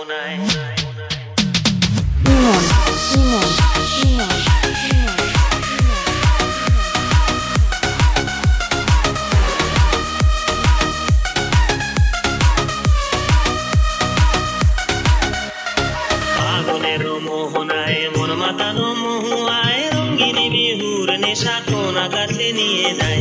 মোহনায় ফাগুনের মোহনায় মন মাতানো মহুয়ায় রঙ্গিনী বিহুর নেশা কোন আকাশে নিয়ে যায়।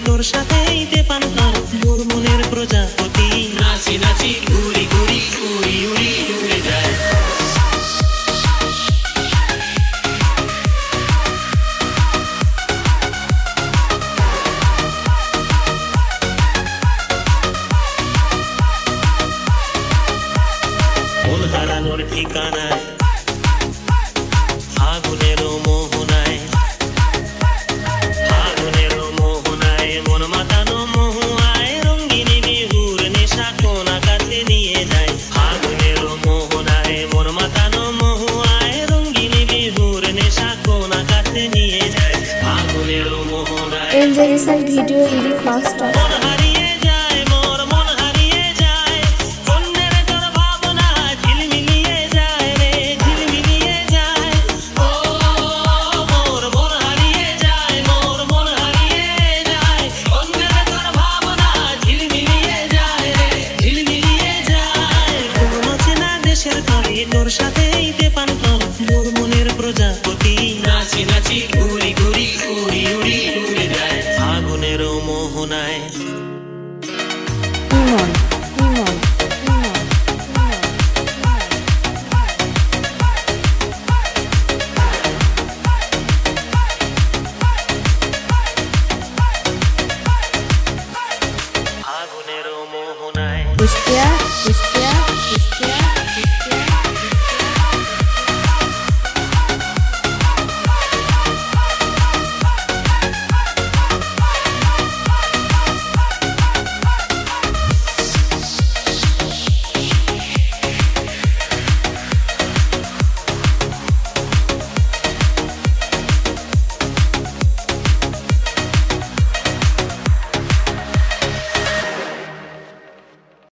তোর সাথেই তে পান্তা মোর মনের প্রজাপতি নাচি নাচি ঘুরি ঘুরি উড়ি উড়ি উড়ে যায়। মন হারানোর ঠিকানায় ফাগুনের মোহনায় মন মাতানো মহুয়ায় রঙ্গিনী বিহুর নেশা কোন আকাশে নিয়ে যায়। ফাগুনের মোহনায় মন মাতানো মহুয়ায় রঙ্গিনী বিহুর নেশা কোন আকাশে নিয়ে যায়। ফাগুনের মোহনায় Enjoy recent video edit master মন হারিয়ে যায় মোর মন হারিয়ে যায় কন্যের তোর ভাবনা ঝিলমিলিয়ে যায় রে ঝিলমিলিয়ে যায়। ও মোর মন হারিয়ে যায় মোর মন হারিয়ে যায় কন্যের তোর ভাবনা ঝিলমিলিয়ে যায় রে ঝিলমিলিয়ে যায়। কোন চেনা দেশের তরে তোর সাথেই তে পান্তা মোর মনের প্রজাপতি